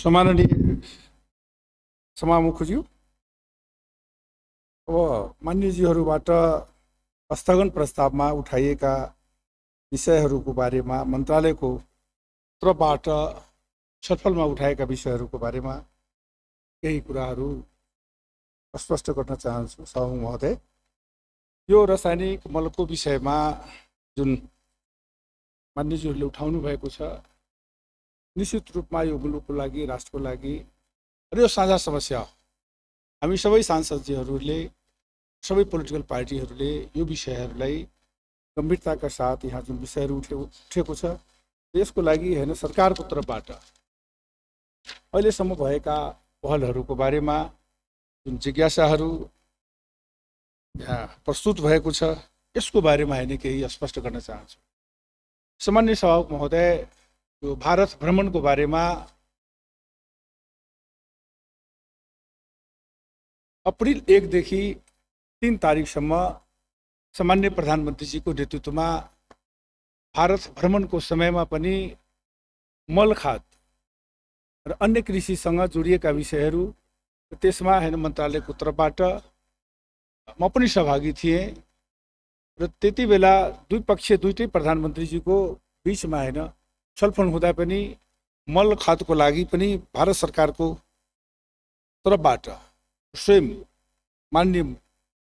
सम्माननीय सभामुखज्यू, अब मान्यज्यूहरूबाट स्थगन प्रस्तावमा उठाइएका विषयहरूको बारेमा मन्त्रालयको तर्फबाट छलफलमा उठाएका विषयहरूको बारेमा केही कुराहरू स्पष्ट गर्न चाहन्छु। सभामुख महोदय, यो रासायनिक मलको विषयमा जुन मान्यज्यूहरूले उठाउनु भएको छ, निश्चित रूपमा यो मुलुकको लागि, राष्ट्रको लागि र यो साझा समस्या हो। हामी सबै सांसदजीहरूले, सबै पोलिटिकल पार्टीहरूले यो विषयहरूलाई गम्भीरताका साथ यहाँ जुन विषयहरू उठेको छ, यसको लागि हैन सरकारको तर्फबाट अहिलेसम्म भएका पहलहरूको बारेमा जुन जिज्ञासाहरू यहाँ प्रस्तुत भएको छ, यसको बारेमा हैन केही स्पष्ट गर्न चाहन्छु। सामान्य सभामुख महोदय, यो भारत भ्रमणको बारेमा अप्रिल 1 देखि 3 तारिकसम्म सामान्य प्रधानमन्त्रीजीको नेतृत्वमा भारत भ्रमणको समयमा पनि मल खाद र अन्य कृषिसँग जोडिएका विषयहरू, त्यसमा हैन मन्त्रालयको तर्फबाट म पनि सहभागी थिएँ र त्यति बेला दुईटै प्रधानमन्त्रीजीको बीचमा हैन छलफल हुँदा पनि मल खादको लागि पनि भारत सरकारको तर्फबाट स्वयं माननीय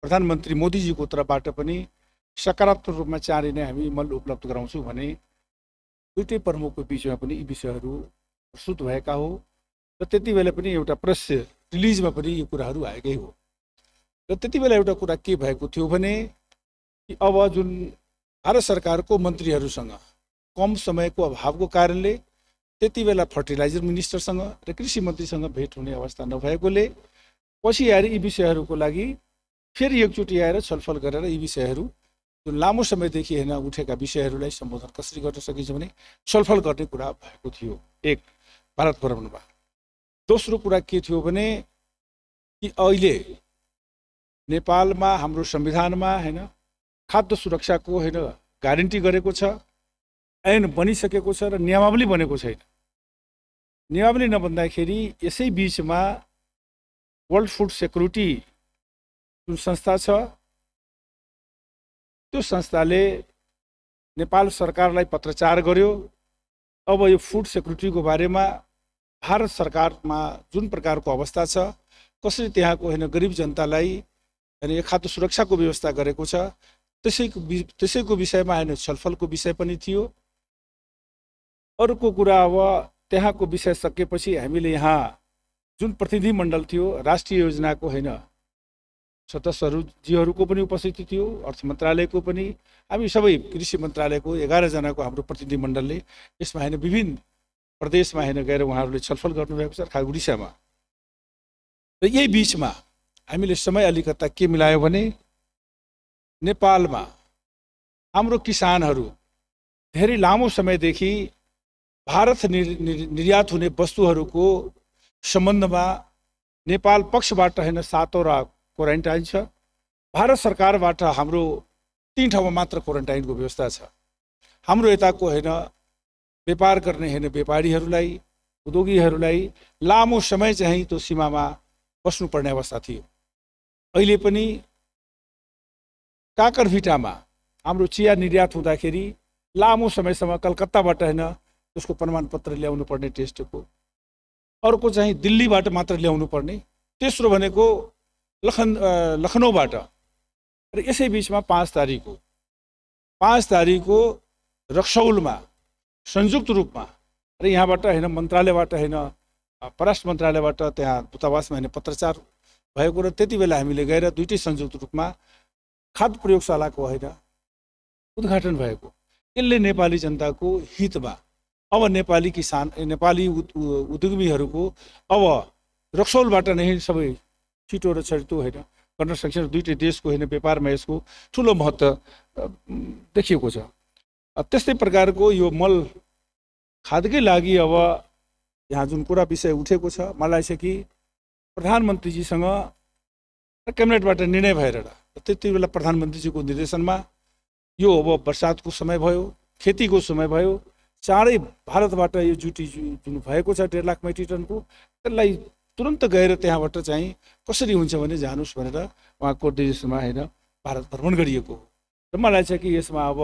प्रधानमन्त्री मोदीजीको तर्फबाट पनि सकारात्मक रूपमा चाँडै नै हामी मल उपलब्ध गराउँछौँ भने दुईटै प्रमुखको बीचमा पनि यी विषयहरू प्रस्तुत भएका हो र त्यति बेला पनि एउटा प्रेस रिलिजमा पनि यो कुराहरू आएकै हो। र त्यति बेला एउटा कुरा के भएको थियो भने कि अब जुन भारत सरकारको मन्त्रीहरूसँग कम समयको अभावको कारणले त्यति बेला फर्टिलाइजर मिनिस्टरसँग र कृषि मन्त्रीसँग भेट हुने अवस्था नभएकोले पछि आएर यी विषयहरूको लागि फेरि एकचोटि आएर छलफल गरेर यी विषयहरू जुन लामो समयदेखि हैन उठेका विषयहरूलाई सम्बोधन कसरी गर्न सकिन्छ भने छलफल गर्ने कुरा भएको थियो। एक, भारत भ्रमणमा। दोस्रो कुरा के थियो भने कि अहिले नेपालमा हाम्रो संविधानमा हैन खाद्य सुरक्षाको हैन ग्यारेन्टी गरेको छ, ऐन बनिसकेको छ र नियमावली बनेको छैन। नियमावली नबन्दाखेरि यसै बीचमा वर्ल्ड फुड सेक्युरिटी जुन संस्था छ, त्यो संस्थाले नेपाल सरकारलाई पत्रचार गर्यो। अब यो फुड सेक्युरिटीको बारेमा भारत सरकारमा जुन प्रकारको अवस्था छ, कसरी त्यहाँको हैन गरिब जनतालाई हैन खाद्य सुरक्षाको व्यवस्था गरेको छ, त्यसैको विषयमा हैन छलफलको विषय पनि थियो। अर्को कुरा, अब त्यहाँको विषय सकेपछि हामीले यहाँ जुन प्रतिनिधि मण्डल थियो, राष्ट्रिय योजनाको हैन सदस्यहरूजीहरूको पनि उपस्थिति थियो, अर्थ मन्त्रालयको पनि, हामी सबै कृषि मन्त्रालयको 11 जनाको हाम्रो प्रतिनिधि मण्डलले यसमा हैन विभिन्न प्रदेशमा हैन गएर उहाँहरूले छलफल गर्नुभएको छ, खास उडिसामा। र यही बीचमा हामीले समय अलिकता के मिलायो भने नेपालमा हाम्रो किसानहरू धेरै लामो समयदेखि भारत निर्यात हुने वस्तुहरूको सम्बन्धमा नेपाल पक्षबाट हैन 7 वटा क्वारेन्टाइन छ। भारत सरकारबाट हाम्रो 3 ठाउँमा मात्र क्वारेन्टाइनको व्यवस्था छ। हाम्रो यताको हैन व्यापार गर्ने हैन व्यापारीहरूलाई, उद्योगीहरूलाई लामो समय चाहिँ त्यो सीमामा बस्नुपर्ने अवस्था थियो। अहिले पनि काकरभिटामा हाम्रो चिया निर्यात हुँदाखेरि लामो समयसम्म कलकत्ताबाट हैन त्यसको प्रमाणपत्र ल्याउनु पर्ने टेस्टको, अर्को चाहिँ दिल्लीबाट मात्र ल्याउनु पर्ने, तेस्रो भनेको लखनऊबाट। र यसै बीचमा 5 तारिकको रक्सौलमा संयुक्त रूपमा र यहाँबाट हैन मन्त्रालयबाट हैन परराष्ट्र मन्त्रालयबाट त्यहाँ दूतावासमा हैन पत्रचार भएको र त्यति बेला हामीले गएर दुईटै संयुक्त रूपमा खाद्य प्रयोगशालाको हैन उद्घाटन भएको। यसले नेपाली जनताको हितमा अब नेपाली किसान, नेपाली उद्यमीहरूको अब रक्सौलबाट नै सबै छिटो र छरितो हैन गर्न सक्छ। दुईटै देशको हैन व्यापारमा यसको ठुलो महत्त्व देखिएको छ। त्यस्तै प्रकारको यो मल खादकै लागि अब यहाँ जुन कुरा विषय उठेको छ, मलाई चाहिँ कि प्रधानमन्त्रीजीसँग क्याबिनेटबाट निर्णय भएर त्यति बेला प्रधानमन्त्रीजीको निर्देशनमा यो अब बर्सातको समय भयो, खेतीको समय भयो, चाँडै भारतबाट यो जुटी जुन भएको छ 1.5 लाख मेट्रिक टनको, त्यसलाई तुरन्त गएर त्यहाँबाट चाहिँ कसरी हुन्छ भने जानुस् भनेर उहाँको निर्देशनमा होइन भारत भ्रमण गरिएको हो। र मलाई चाहिँ कि यसमा अब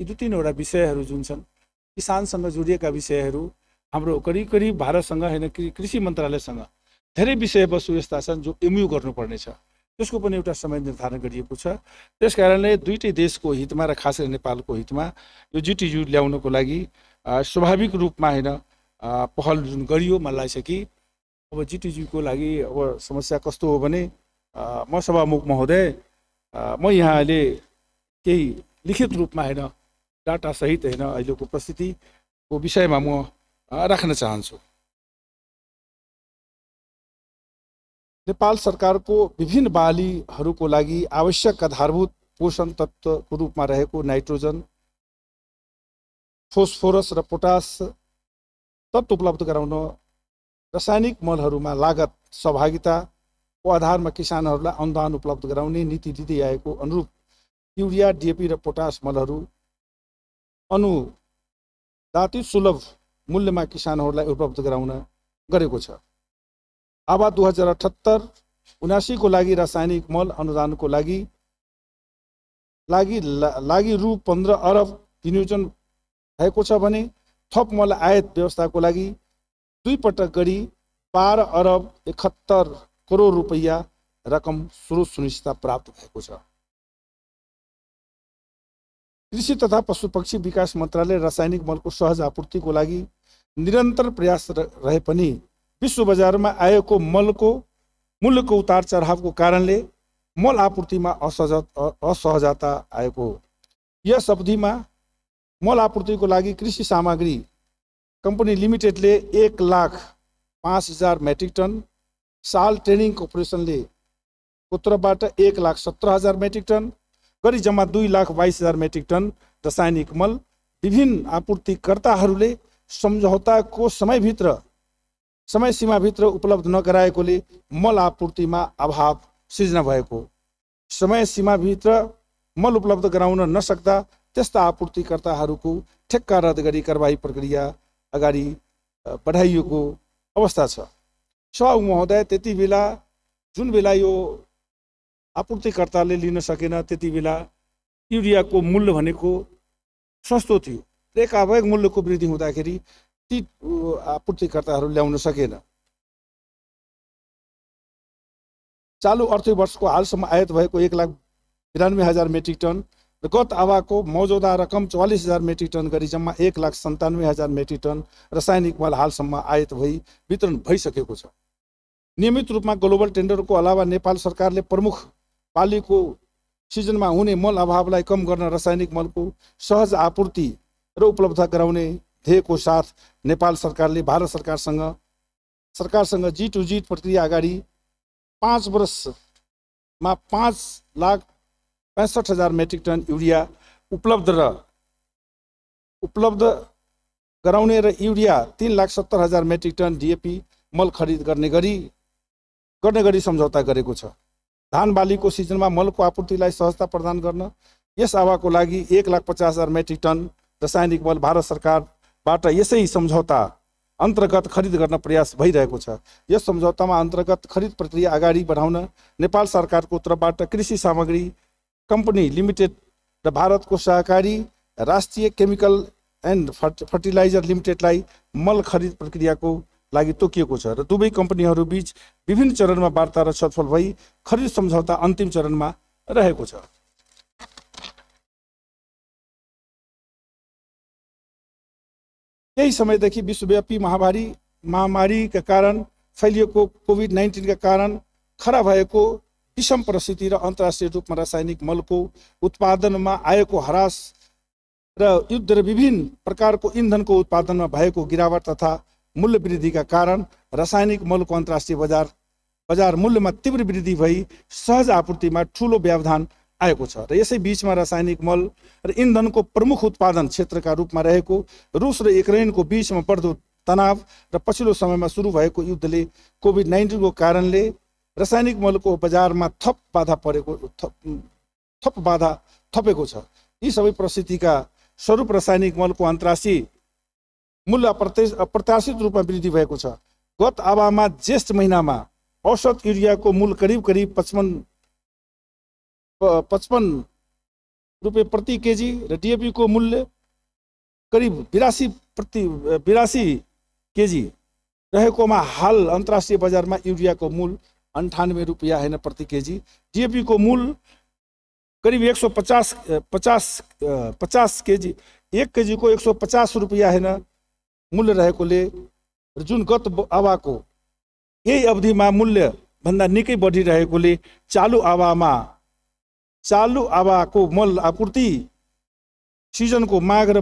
यी 2-3 वटा विषयहरू जुन छन् किसानसँग जोडिएका विषयहरू हाम्रो करिब करिब भारतसँग होइन कृषि मन्त्रालयसँग धेरै विषयवस्तु यस्ता छन् जो एमयू गर्नुपर्ने छ, त्यसको पनि एउटा समय निर्धारण गरिएको छ। त्यस कारणले दुईटै देशको हितमा र खास गरी नेपालको हितमा यो जिटियु ल्याउनको लागि स्वाभाविक रूपमा होइन पहल जुन गरियो। मलाई लाग्छ कि अब जिटियुको लागि अब समस्या कस्तो हो भने म सभामुख महोदय म यहाँ अहिले केही लिखित रूपमा होइन डाटा सहित होइन अहिलेको परिस्थितिको विषयमा म राख्न चाहन्छु। नेपाल सरकारको विभिन्न बालीहरूको लागि आवश्यक आधारभूत पोषण तत्त्वको रूपमा रहेको नाइट्रोजन, फोस्फोरस र पोटास तत्त्व उपलब्ध गराउन रासायनिक मलहरूमा लागत सहभागिताको आधारमा किसानहरूलाई अनुदान उपलब्ध गराउने नीति दिँदै आएको अनुरूप युरिया, डिएपी र पोटास मलहरू अनुदानित सुलभ मूल्यमा किसानहरूलाई उपलब्ध गराउन गरेको छ। आबा 2078-79 को लागि रासायनिक मल अनुदानको लागि रु 15 अरब विनियोजन भएको छ भने थप मल आयात व्यवस्थाको लागि 2 पटक गरी 12 अरब 71 करोड रुपैयाँ रकम स्रोत सुनिश्चितता प्राप्त भएको छ। कृषि तथा पशुपक्षी विकास मन्त्रालय रासायनिक मलको सहज आपूर्तिको लागि निरन्तर प्रयास रहे पनि विश्व बजारमा आएको मलको मूल्यको उतार चढावको कारणले मल आपूर्तिमा असहजता आएको हो। यस अवधिमा मल आपूर्तिको लागि कृषि सामग्री कम्पनी लिमिटेडले 1,05,000 मेट्रिक टन, साल ट्रेनिङ कर्पोरेसनले तर्फबाट 1,17,000 मेट्रिक टन गरी जम्मा 2,22,000 मेट्रिक टन रासायनिक मल विभिन्न आपूर्तिकर्ताहरूले सम्झौताको समय सीमाभित्र उपलब्ध नगराएकोले मल आपूर्तिमा अभाव सिर्जना भएको। समय सीमाभित्र मल उपलब्ध गराउन नसक्दा त्यस्ता आपूर्तिकर्ताहरूको ठेक्का रद्द गरी कारबाही प्रक्रिया अगाडि बढाइएको अवस्था छ। सभामुख महोदय, त्यति बेला जुन बेला यो आपूर्तिकर्ताले लिन सकेन त्यति बेला युरियाको मूल्य भनेको सस्तो थियो। एकाएक मूल्यको वृद्धि हुँदाखेरि ती आपूर्तिकर्ताहरू ल्याउन सकेन। चालु आर्थिक वर्षको हालसम्म आयात भएको 1,92,000 मेट्रिक टन र गत आवाको मौजूदा रकम 44,000 मेट्रिक टन गरी जम्मा 1,97,000 मेट्रिक टन रासायनिक मल हालसम्म आयात भई वितरण भइसकेको छ। नियमित रूपमा ग्लोबल टेन्डरको अलावा नेपाल सरकारले प्रमुख बालीको सिजनमा हुने मल अभावलाई कम गर्न रासायनिक मलको सहज आपूर्ति र उपलब्ध गराउने ध्येयको साथ नेपाल सरकारले भारत सरकारसँग जी प्रक्रिया अगाडि 5 वर्षमा 5,65,000 मेट्रिक टन युरिया उपलब्ध गराउने र युरिया 3,70,000 मेट्रिक टन डिएपी मल खरिद गर्ने गरी सम्झौता गरेको छ। धान बालीको सिजनमा मलको आपूर्तिलाई सहजता प्रदान गर्न यस आवाको लागि 1,50,000 मेट्रिक टन रासायनिक मल भारत सरकारबाट यसै सम्झौता अन्तर्गत खरिद गर्न प्रयास भइरहेको छ। यस सम्झौतामा अन्तर्गत खरिद प्रक्रिया अगाडि बढाउन नेपाल सरकारको तर्फबाट कृषि सामग्री कम्पनी लिमिटेड र भारतको सहकारी राष्ट्रिय केमिकल एन्ड फर्टिलाइजर लिमिटेडलाई मल खरिद प्रक्रियाको लागि तोकिएको छ र दुवै कम्पनीहरू बीच विभिन्न चरणमा वार्ता र छलफल भई खरिद सम्झौता अन्तिम चरणमा रहेको छ। यही समयदेखि विश्वव्यापी महामारीका कारण फैलिएको कोभिड-19 का कारण खडा भएको विषम परिस्थिति र अन्तर्राष्ट्रिय रूपमा रासायनिक मलको उत्पादनमा आएको ह्रास र युद्ध र विभिन्न प्रकारको इन्धनको उत्पादनमा भएको गिरावट तथा मूल्य वृद्धिका कारण रासायनिक मलको अन्तर्राष्ट्रिय बजार मूल्यमा तीव्र वृद्धि भई सहज आपूर्तिमा ठूलो व्यवधान आएको छ र यसै बीचमा रासायनिक मल र इन्धनको प्रमुख उत्पादन क्षेत्रका रूपमा रहेको रुस र युक्रेनको बीचमा बढ्दो तनाव र पछिल्लो समयमा सुरु भएको युद्धले कोभिड-19 को कारणले रासायनिक मलको बजारमा थप बाधा थपेको छ। यी सबै परिस्थितिका स्वरूप रासायनिक मलको अन्तर्राष्ट्रिय मूल्य अप्रत्याशित रूपमा वृद्धि भएको छ। गत आवामा ज्येष्ठ महिनामा औसत युरियाको मूल्य करिब 55 रुपियाँ प्रति केजी र डीएपी को मूल्य करिब 82 केजी रहेकोमा हाल अन्तर्राष्ट्रिय बजारमा युरियाको मूल्य 98 रुपियाँ हैन प्रति केजी, डीएपी को मूल्य करिब 150 केजी 1 केजी को 150 रुपियाँ हैन मूल्य रहेकोले जुन गत आवाको यही अवधिमा मूल्य भन्दा निकै बढिरहेकोले चालु आवाको मल आपूर्ति सिजनको माघ र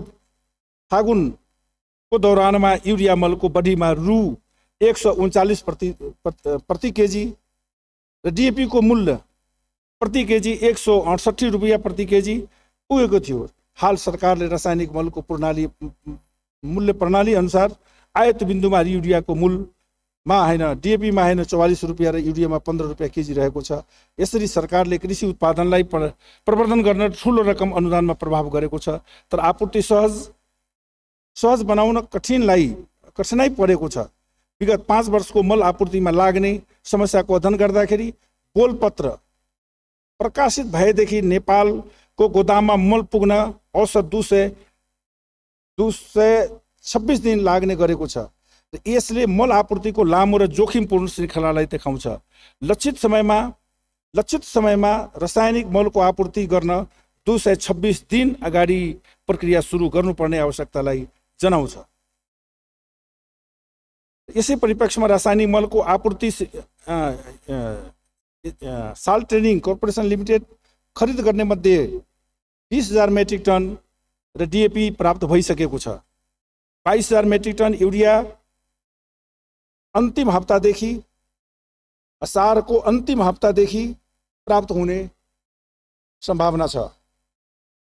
फागुनको दौरानमा युरिया मलको बढीमा रु 139 प्रति केजी र डीएपी को मूल्य प्रति केजी 168 रुपियाँ प्रति केजी पुगेको थियो। हाल सरकारले रासायनिक मलको मूल्य प्रणाली अनुसार आयत बिन्दुमा युरियाको मूल्यमा हैन डीएपीमा हैन 44 रुपियाँ र युरियामा 15 रुपियाँ केजी रहेको छ। यसरी सरकारले कृषि उत्पादनलाई प्रवर्धन गर्न ठूलो रकम अनुदानमा प्रभाव गरेको छ, तर आपूर्ति सहज बनाउन कठिनाइ परेको छ। विगत 5 वर्षको मल आपूर्तिमा लाग्ने समस्याको अध्ययन गर्दाखेरि बोलपत्र प्रकाशित भएदेखि नेपालको गोदाममा मल पुग्न औसत 226 दिन लाग्ने गरेको छ। यसले मल आपूर्तिको लामो र जोखिमपूर्ण श्रृङ्खलालाई देखाउँछ। लक्षित समयमा रासायनिक मलको आपूर्ति गर्न 226 दिन अगाडि प्रक्रिया सुरु गर्नुपर्ने आवश्यकतालाई जनाउँछ। यसै परिप्रेक्ष्यमा रासायनिक मलको आपूर्ति साल ट्रेडिङ कर्पोरेसन लिमिटेड खरिद गर्ने मध्ये 20,000 मेट्रिक टन र डीएपी प्राप्त भइसकेको छ। 22,000 मेट्रिक टन युरिया अन्तिम हप्तादेखि असारको अन्तिम हप्तादेखि प्राप्त हुने सम्भावना छ।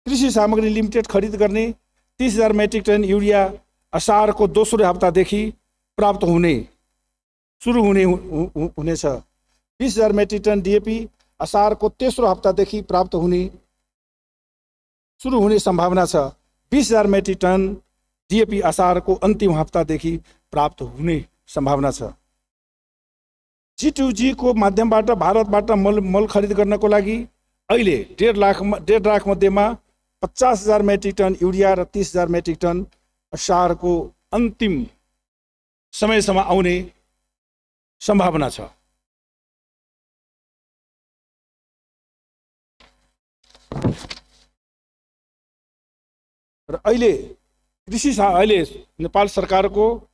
कृषि सामग्री लिमिटेड खरिद गर्ने 30,000 मेट्रिक टन युरिया असारको दोस्रो हप्तादेखि प्राप्त सुरु हुनेछ। 20,000 मेट्रिक टन डीएपी असारको तेस्रो हप्तादेखि प्राप्त सुरु हुने सम्भावना छ। 20,000 मेट्रिक टन डीएपी असारको अन्तिम हप्तादेखि प्राप्त हुने सम्भावना छ। G2G को माध्यमबाट भारतबाट मल खरिद गर्नको लागि अहिले 1.5 लाख मध्येमा 50,000 मेट्रिक टन युरिया र 30,000 मेट्रिक टन असारको अन्तिम समयसम्म आउने सम्भावना छ। र अहिले नेपाल सरकारको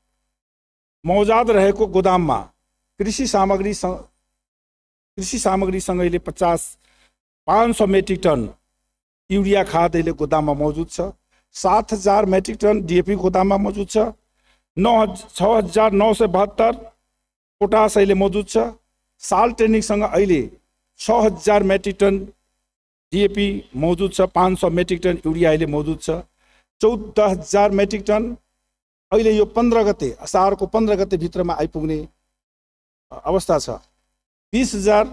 मौजाद रहेको गोदाममा कृषि सामग्रीसँग अहिले 500 मेट्रिक टन युरिया खाद अहिले गोदाममा मौजुद छ। 7,000 मेट्रिक टन डीएपी गोदाममा मौजुद छ। 6,972 पोटास अहिले मौजुद छ। साल ट्रेनिङसँग अहिले 6,000 मेट्रिक टन डीएपी मौजुद छ। 500 मेट्रिक टन युरिया अहिले मौजुद छ। 14,000 मेट्रिक टन अहिले यो 15 गते असारको 15 गते भित्रमा आइपुग्ने अवस्था छ। 20,000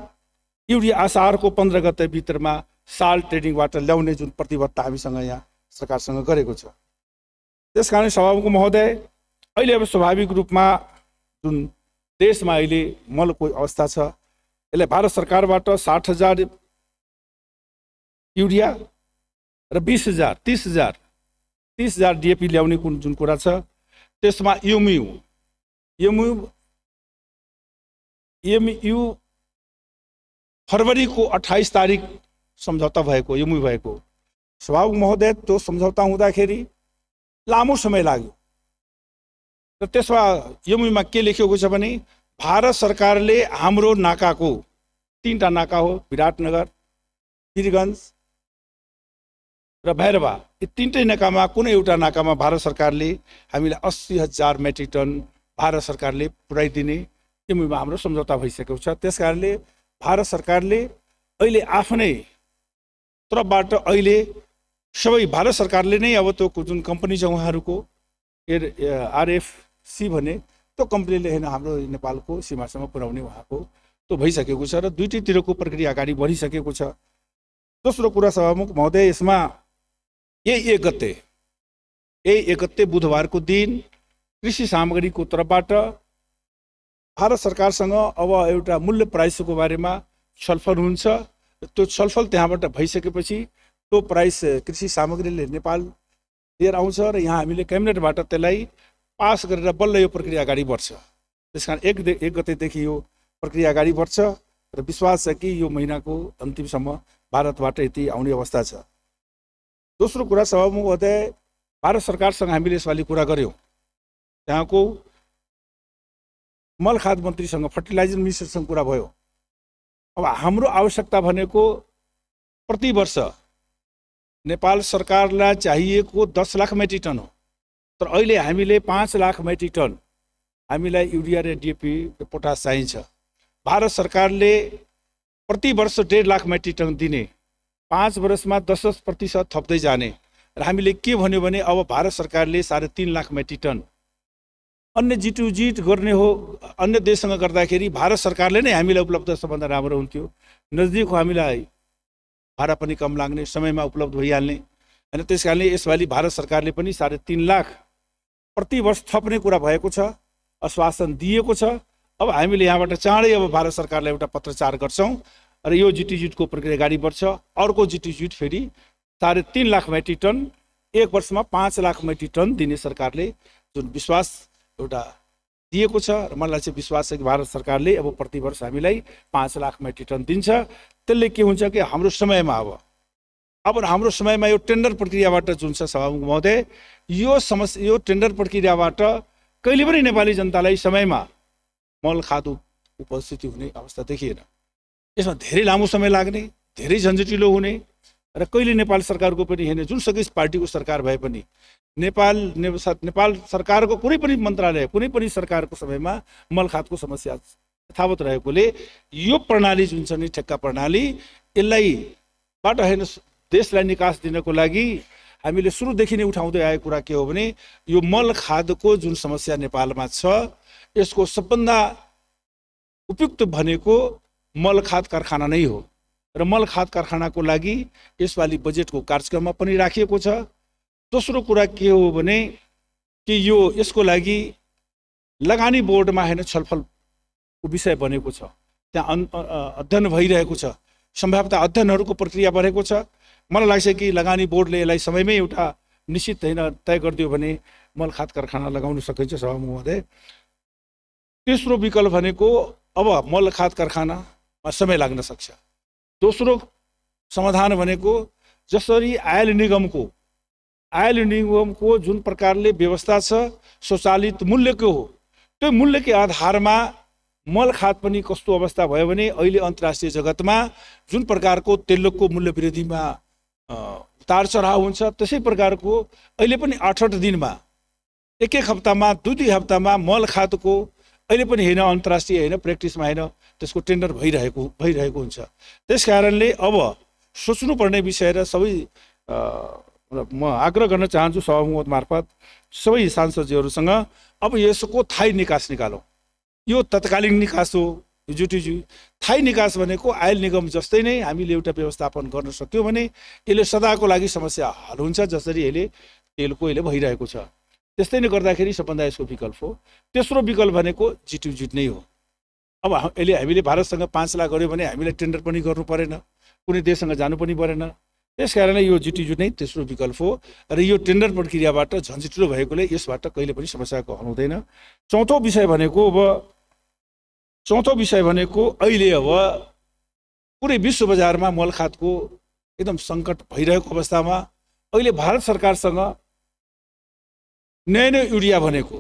युरिया असारको 15 गते भित्रमा साल ट्रेडिङबाट ल्याउने जुन प्रतिबद्धता हामीसँग यहाँ सरकारसँग गरेको छ। त्यसकारण सभामुख महोदय, अहिले अब स्वाभाविक रूपमा जुन देशमा अहिले मलको अवस्था छ, यसले भारत सरकारबाट 60,000 युरिया र 30,000 डीएपी ल्याउने जुन कुरा छ, त्यसमा एमयू फरवरीको 28 तारिक सम्झौता भएको एमयू भएको। सभामुख महोदय, त्यो सम्झौता हुँदाखेरि लामो समय लाग्यो र त्यसमा एमयूमा के लेखिएको छ भने भारत सरकारले हाम्रो नाकाको 3टा नाका हो, विराटनगर, वीरगञ्ज र भैरवा, यी 3टै नाकामा कुनै एउटा नाकामा भारत सरकारले हामीलाई 80,000 मेट्रिक टन भारत सरकारले पुर्याइदिने एमयूमा हाम्रो सम्झौता भइसकेको छ। त्यसकारणले भारत सरकारले अहिले आफ्नै तर्फबाट अहिले सबै भारत सरकारले नै अब त्यो जुन कम्पनी छ उहाँहरूको आरएफसी भने त्यो कम्पनीले हैन हाम्रो नेपालको सीमासम्म पुर्याउने उहाँको त्यो भइसकेको छ र दुईटैतिरको प्रक्रिया अगाडि बढिसकेको छ। दोस्रो कुरा सभामुख महोदय, यसमा यही एक गते बुधबारको दिन कृषि सामग्रीको तर्फबाट भारत सरकारसँग अब एउटा मूल्य प्राइसको बारेमा छलफल हुन्छ। त्यो छलफल त्यहाँबाट भइसकेपछि त्यो प्राइस कृषि सामग्रीले नेपाल लिएर आउँछ र यहाँ हामीले क्याबिनेटबाट त्यसलाई पास गरेर बल्ल यो प्रक्रिया अगाडि बढ्छ। त्यसकारण एक गतेदेखि यो प्रक्रिया अगाडि बढ्छ र विश्वास छ कि यो महिनाको अन्तिमसम्म भारतबाट यति आउने अवस्था छ। दोस्रो कुरा, सभामुख महोदय, भारत सरकारसँग हामीले यसपालि कुरा गऱ्यौँ। त्यहाँको मल खाद मन्त्रीसँग, फर्टिलाइजर मिनिस्टरसँग कुरा भयो। अब हाम्रो आवश्यकता भनेको प्रति वर्ष नेपाल सरकारलाई चाहिएको 10 लाख मेट्रिक टन हो, तर अहिले हामीले 5 लाख मेट्रिक टन हामीलाई युरिया र डिएपी पोटास चाहिन्छ। भारत सरकारले प्रति वर्ष 1.5 लाख मेट्रिक टन दिने, 5 वर्षमा 10% थप्दै जाने र हामीले के भन्यो भने अब भारत सरकारले 3.5 लाख मेट्रिक टन अन्य जिटुजिट गर्ने हो। अन्य देशसँग गर्दाखेरि भारत सरकारले नै हामीलाई उपलब्ध सबभन्दा राम्रो हुन्थ्यो। नजिक हो, हामीलाई भाडा पनि कम लाग्ने, समयमा उपलब्ध भइहाल्ने। अनि त्यसकारणले यसपालि भारत सरकारले पनि 3.5 लाख प्रति वर्ष थप्ने कुरा भएको छ, आश्वासन दिएको छ। अब हामीले यहाँबाट चाँडै अब भारत सरकारलाई एउटा पत्रचार गर्छौँ र यो जिटिजिटको प्रक्रिया अगाडि बढ्छ। अर्को जिटिजिट फेरि 3.5 लाख मेट्रिक टन, एक वर्षमा 5 लाख मेट्रिक टन दिने सरकारले जुन विश्वास एउटा दिएको छ र मलाई चाहिँ विश्वास छ कि भारत सरकारले अब प्रति वर्ष हामीलाई 5 लाख मेट्रिक टन दिन्छ। त्यसले के हुन्छ कि हाम्रो समयमा अब हाम्रो समयमा यो टेन्डर प्रक्रियाबाट जुन छ सभामुख महोदय, यो टेन्डर प्रक्रियाबाट कहिले पनि नेपाली जनतालाई समयमा मल खाद उपस्थिति हुने अवस्था देखिएन। यसमा धेरै लामो समय लाग्ने, धेरै झन्झटिलो हुने र कहिले नेपाल सरकारको पनि होइन, जुनसुकै पार्टीको सरकार भए पनि नेपाल सरकारको कुनै पनि मन्त्रालय, कुनै पनि सरकारको समयमा मल खादको समस्या यथावत रहेकोले यो प्रणाली जुन छ नि ठेक्का प्रणाली, यसलाई बाट होइन देशलाई निकास दिनको लागि हामीले सुरुदेखि नै उठाउँदै आएको कुरा के हो भने यो मल खादको जुन समस्या नेपालमा छ यसको सबभन्दा उपयुक्त भनेको मल खाद कारखाना नै हो र मल खाद कारखानाको लागि यसपालि बजेटको कार्यक्रममा पनि राखिएको छ। दोस्रो कुरा के हो भने कि यसको लागि लगानी बोर्डमा होइन छलफलको विषय बनेको छ, त्यहाँ अध्ययन भइरहेको छ, सम्भाव्यता अध्ययनहरूको प्रक्रिया बढेको छ। मलाई लाग्छ कि लगानी बोर्डले यसलाई समयमै एउटा निश्चित होइन तय गरिदियो भने मल खाद कारखाना लगाउन सकिन्छ सभामुख महोदय। तेस्रो विकल्प भनेको अब मल खाद कारखानामा समय लाग्न सक्छ। दोस्रो समाधान भनेको जसरी आयल निगमको जुन प्रकारले व्यवस्था छ स्वचालित मूल्यको हो, त्यो मूल्यकै आधारमा मल खाद पनि कस्तो अवस्था भयो भने अहिले अन्तर्राष्ट्रिय जगतमा जुन प्रकारको तेलको मूल्य वृद्धिमा उतार चढाव हुन्छ त्यसै प्रकारको अहिले पनि 8-8 दिनमा, एक हप्तामा, 2-2 हप्तामा मल खादको अहिले पनि होइन अन्तर्राष्ट्रिय होइन प्र्याक्टिसमा होइन त्यसको टेन्डर भइरहेको हुन्छ। त्यसकारणले अब सोच्नुपर्ने विषय र सबै म आग्रह गर्न चाहन्छु सभामुख मार्फत सबै सांसदजीहरूसँग अब यसको थायी निकास निकालौँ। यो तत्कालीन निकास हो, जुटिजु थायी निकास भनेको आयल निगम जस्तै नै हामीले एउटा व्यवस्थापन गर्न सक्यौँ भने यसले सदाको लागि समस्या हल हुन्छ, जसरी यसले तेलको अहिले भइरहेको छ। त्यस्तै नै गर्दाखेरि सबभन्दा यसको विकल्प हो। तेस्रो विकल्प भनेको जिटिजिट नै हो। अब हामीले भारतसँग 5 लाख गर्यो भने हामीलाई टेन्डर पनि गर्नु परेन, कुनै देशसँग जानु पनि परेन। त्यसकारणले यो जिटिजिट नै तेस्रो विकल्प हो र यो टेन्डर प्रक्रियाबाट झन्झटिलो भएकोले यसबाट कहिले पनि समस्याको हल हुँदैन। चौथो विषय भनेको अहिले अब पुरै विश्व बजारमा मल खादको एकदम सङ्कट भइरहेको अवस्थामा अहिले भारत सरकारसँग नयाँ युरिया भनेको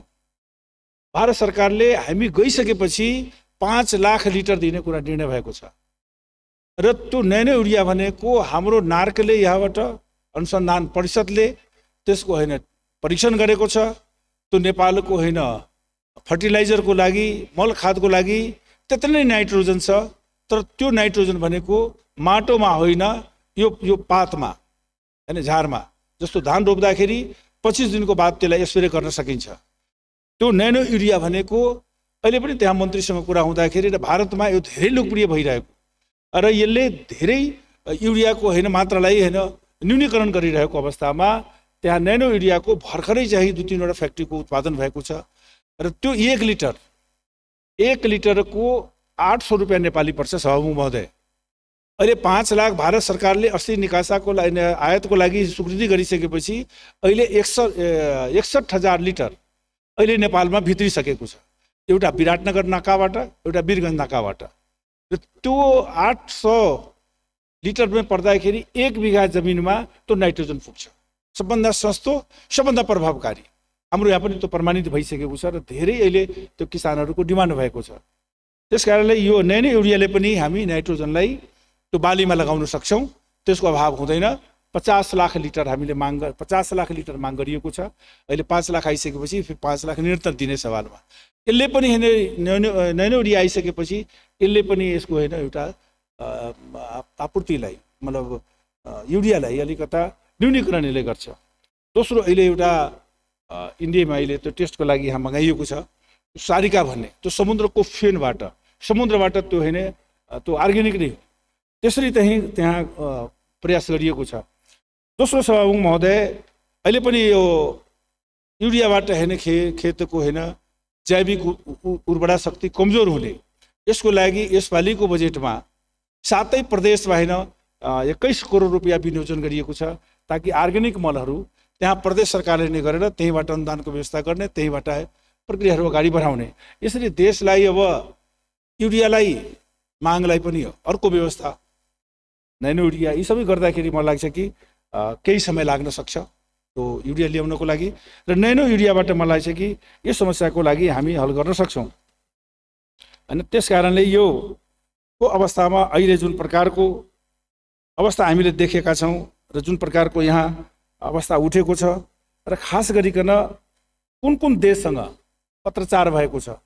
भारत सरकारले हामी गइसकेपछि 5 लाख लिटर दिने कुरा निर्णय भएको छ र त्यो नयाँ युरिया भनेको हाम्रो नार्कले यहाँबाट अनुसन्धान परिषदले त्यसको होइन परीक्षण गरेको छ। त्यो नेपालको होइन फर्टिलाइजरको लागि, मल खादको लागि त्यति नै नाइट्रोजन छ, तर त्यो नाइट्रोजन भनेको माटोमा होइन यो पातमा होइन झारमा, जस्तो धान रोप्दाखेरि 25 दिनको बाद त्यसलाई स्प्रे गर्न सकिन्छ। त्यो नयाँ युरिया भनेको अहिले पनि त्यहाँ मन्त्रीसँग कुरा हुँदाखेरि र भारतमा यो धेरै लोकप्रिय भइरहेको र यसले धेरै युरियाको होइन मात्रालाई होइन न्यूनीकरण गरिरहेको अवस्थामा त्यहाँ नयाँ युरियाको भर्खरै चाहिँ 2-3 वटा फ्याक्ट्रीको उत्पादन भएको छ। र त्यो 1 लिटरको 800 रुपियाँ नेपाली पर्छ सभामुख महोदय। अहिले 5 लाख भारत सरकारले अस्ति निकासाको आयातको लागि स्वीकृति गरिसकेपछि अहिले 61,000 लिटर अहिले नेपालमा भित्रिसकेको छ, एउटा विराटनगर नाकाबाट, एउटा वीरगञ्ज नाकाबाट। र त्यो 800 लिटरमा पर्दाखेरि 1 बिघा जमिनमा त्यो नाइट्रोजन पुग्छ। सबभन्दा सस्तो, सबभन्दा प्रभावकारी। हाम्रो यहाँ पनि त्यो प्रमाणित भइसकेको छ र धेरै अहिले त्यो किसानहरूको डिमान्ड भएको छ। त्यसकारणले यो नैनो युरियाले पनि हामी नाइट्रोजनलाई त्यो बालीमा लगाउन सक्छौँ, त्यसको अभाव हुँदैन। 50 लाख लिटर हामीले 50 लाख लिटर माग गरिएको छ। अहिले 5 लाख आइसकेपछि फेरि 5 लाख निरन्तर दिने सवालमा यसले पनि नैनो युरिया आइसकेपछि यसले पनि यसको एउटा आपूर्तिलाई मतलब युरियालाई अलिकता न्यूनीकरण यसले गर्छ। दोस्रो अहिले एउटा इन्डियामा अहिले त्यो टेस्टको लागि यहाँ मगाइएको छ सारिका भन्ने, त्यो समुद्रको फेनबाट, समुद्रबाट त्यो त्यो अर्ग्यानिक नै हो। त्यसरी त्यहाँ प्रयास गरिएको छ। दोस्रो सभामुख महोदय, अहिले पनि यो युरियाबाट खेतको जैविक उर्वरा शक्ति कमजोर हुने, यसको लागि यसपालिको बजेटमा 7 प्रदेशमा 21 करोड रुपियाँ विनियोजन गरिएको छ, ताकि अर्ग्यानिक मलहरू त्यहाँ प्रदेश सरकारले नै गरेर त्यहीँबाट अनुदानको व्यवस्था गर्ने, त्यहीँबाट प्रक्रियाहरू अगाडि बढाउने। यसरी देशलाई अब युरियालाई मागलाई पनि अर्को व्यवस्था, नैनो युरिया, यी सबै गर्दाखेरि मलाई लाग्छ कि केही समय लाग्न सक्छ त्यो युरिया ल्याउनको लागि। र नैनो युरियाबाट मलाई लाग्छ कि यो समस्याको लागि हामी हल गर्न सक्छौँ। अनि त्यस कारणले यो अवस्थामा अहिले जुन प्रकारको अवस्था हामीले देखेका छौँ र जुन प्रकारको यहाँ अवस्था उठेको छ, र खास गरिकन कुन देशसँग पत्रचार भएको छ।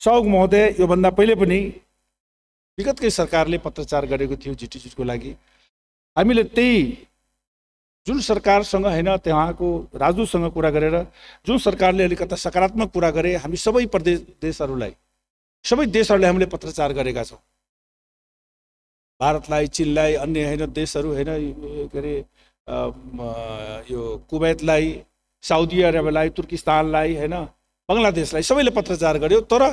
सभामुख महोदय, योभन्दा पहिले पनि विगतकै सरकारले पत्रचार गरेको थियो जिटिसीको लागि। हामीले त्यही जुन सरकारसँग त्यहाँको राजदूतसँग कुरा गरेर जुन सरकारले अलिकता सकारात्मक कुरा गरे, हामी सबै देशहरूलाई हामीले पत्रचार गरेका छौँ। भारतलाई, चीनलाई, अन्य देशहरू के अरे यो कुवैतलाई, साउदी अरेबियालाई, तुर्किस्तानलाई बङ्गलादेशलाई सबैले पत्रचार गर्यो। तर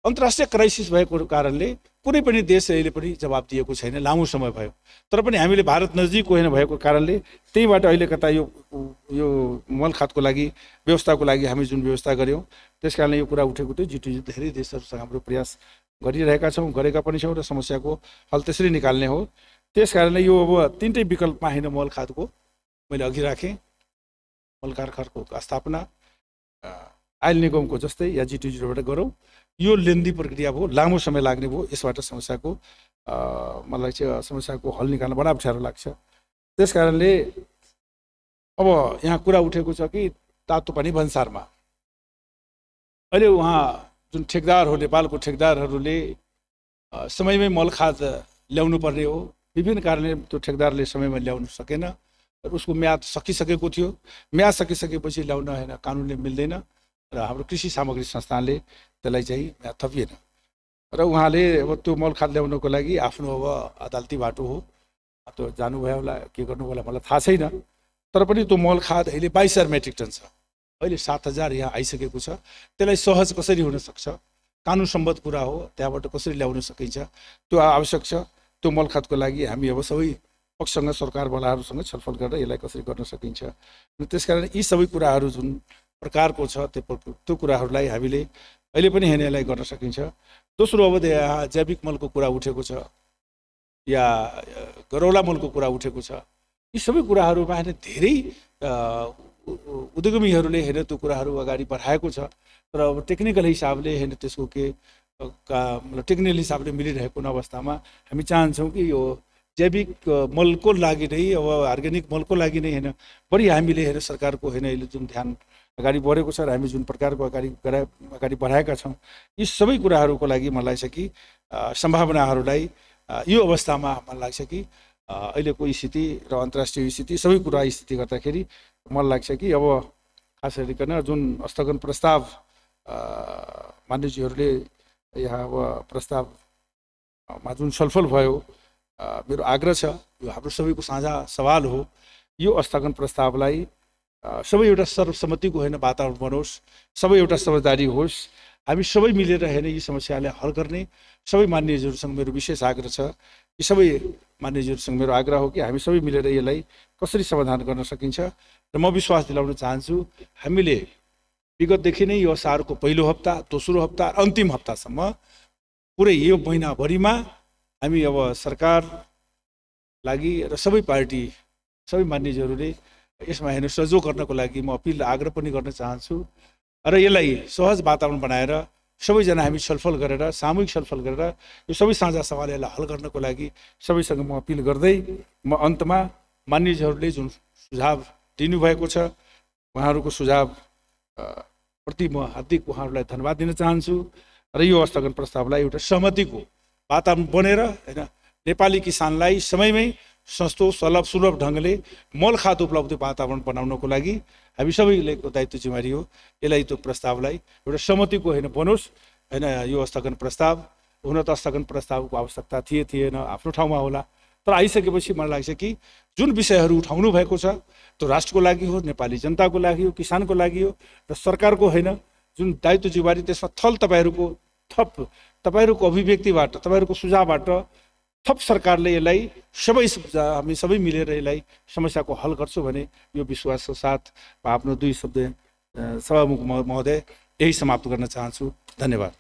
अन्तर्राष्ट्रिय क्राइसिस भएको कारणले कुनै पनि देश अहिले पनि जवाब दिएको छैन, लामो समय भयो। तर पनि हामीले भारत नजिक भएको कारणले त्यहीबाट अहिले कता यो मलखातको लागि व्यवस्थाको लागि हामी जुन व्यवस्था गऱ्यौँ, त्यसकारणले यो कुरा उठेको थियो। जिटिसी धेरै देशहरूसँग हाम्रो प्रयास गरिरहेका छौँ, गरेका पनि छौँ, र समस्याको हल त्यसरी निकाल्ने हो। त्यस कारणले यो अब 3टै विकल्पमा मलखातको मैले अघि राखेँ। मल कारखानाको स्थापना आयल निगमको जस्तै या जिटिसीबाट गरौँ। यो लेन्दी प्रक्रिया भयो, लामो समय लाग्ने भयो। यसबाट समस्याको मलाई चाहिँ समस्याको हल निकाल्न बडा अप्ठ्यारो लाग्छ। त्यस कारणले अब यहाँ कुरा उठेको छ कि तातोपानी भन्सारमा अहिले उहाँ जुन ठेकदार हो, नेपालको ठेकदारहरूले समयमै मलखाद ल्याउनु पर्ने हो। विभिन्न कारणले त्यो ठेकदारले समयमा ल्याउन सकेन, र उसको म्याद सकिसकेको थियो। म्याद सकिसकेपछि ल्याउन कानुनले मिल्दैन, र हाम्रो कृषि सामग्री संस्थानले त्यसलाई चाहिँ म्याद थपिएन। र उहाँले अब त्यो मलखाद ल्याउनको लागि आफ्नो अब अदालती बाटो हो, त्यो जानुभयो होला, के गर्नुभयो होला मलाई थाहा छैन। तर पनि त्यो मलखाद अहिले 22,000 मेट्रिक टन छ। अहिले 7,000 यहाँ आइसकेको छ। त्यसलाई सहज कसरी हुन सक्छ? कानुन सम्बद्ध कुरा हो, त्यहाँबाट कसरी ल्याउन सकिन्छ त्यो आवश्यक छ। त्यो मलखादको लागि हामी अब सबै पक्षसँग, सरकार वालाहरूसँग छलफल गरेर यसलाई कसरी गर्न सकिन्छ। त्यसकारण यी सबै कुराहरू जुन प्रकारको छ त्यो कुराहरूलाई हामीले अहिले पनि यसलाई गर्न सकिन्छ। दोस्रो, अब यहाँ जैविक मलको कुरा उठेको छ या गरौला मलको कुरा उठेको छ। यी सबै कुराहरूमा धेरै उद्यमीहरूले त्यो कुराहरू अगाडि बढाएको छ। तर अब टेक्निकल हिसाबले त्यसको टेक्निकल हिसाबले मिलिरहेको अवस्थामा हामी चाहन्छौँ कि यो जैविक मलको लागि नै, अब अर्ग्यानिक मलको लागि नै बढी हामीले सरकारको अहिले जुन ध्यान अगाडि बढेको छ, र हामी जुन प्रकारको अगाडि बढाएका छौँ, यी सबै कुराहरूको लागि मलाई लाग्छ कि सम्भावनाहरूलाई यो अवस्थामा मलाई लाग्छ कि अहिलेको स्थिति र अन्तर्राष्ट्रिय स्थिति सबै कुरा स्थिति गर्दाखेरि मलाई लाग्छ कि अब खास गरिकन जुन स्थगन प्रस्ताव मान्यजीहरूले यहाँ अब प्रस्तावमा जुन छलफल भयो, मेरो आग्रह छ, यो हाम्रो सबैको साझा सवाल हो, यो स्थगन प्रस्तावलाई सबै एउटा सर्वसम्मतिको होइन वातावरण बनोस्, सबै एउटा समझदारी होस्, हामी सबै मिलेर हेर्ने यी समस्यालाई हल गर्ने सबै मान्यजहरूसँग मेरो विशेष आग्रह छ। यी सबै मान्यजहरूसँग मेरो आग्रह हो कि हामी सबै मिलेर यसलाई कसरी समाधान गर्न सकिन्छ र म विश्वास दिलाउन चाहन्छु हामीले विगतदेखि नै यो असारको पहिलो हप्ता, दोस्रो हप्ता, अन्तिम हप्तासम्म पुरै यो महिनाभरिमा हामी अब सरकार लागि र सबै पार्टी सबै मान्यजहरूले यसमा हेर्नु सहयोग गर्नको लागि म अपिल आग्रह पनि गर्न चाहन्छु र यसलाई सहज वातावरण बनाएर सबैजना हामी छलफल गरेर सामूहिक छलफल गरेर यो सबै साझा सवालहरूलाई हल गर्नको लागि सबैसँग म अपिल गर्दै म अन्तमा मान्यजहरूले जुन सुझाव दिनुभएको छ उहाँहरूको सुझाव प्रति म हार्दिक उहाँहरूलाई धन्यवाद दिन चाहन्छु र यो स्थगन प्रस्तावलाई एउटा सहमतिको वातावरण बनेर हैन नेपाली किसानलाई समयमै सस्तो सुलभ ढङ्गले मल खाद उपलब्ध वातावरण बनाउनको लागि हामी सबैले दायित्व जिम्मेवारी हो। यसलाई त्यो प्रस्तावलाई एउटा सहमतिको होइन बनोस् हैन। यो स्थगन प्रस्ताव हुन त स्थगन प्रस्तावको आवश्यकता थिएन, आफ्नो ठाउँमा होला, तर आइसकेपछि मलाई लाग्छ कि जुन विषयहरू उठाउनु भएको छ त्यो राष्ट्रको लागि हो, नेपाली जनताको लागि हो, किसानको लागि हो र सरकारको होइन। जुन दायित्व जिम्मेवारी त्यसमा तपाईँहरूको अभिव्यक्तिबाट, तपाईँहरूको सुझावबाट थप सरकारले यसलाई हामी सबै मिलेर यसलाई समस्याको हल गर्छौँ भने यो विश्वासको साथ आफ्नो 2 शब्द सभामुख महोदय यही समाप्त गर्न चाहन्छु। धन्यवाद।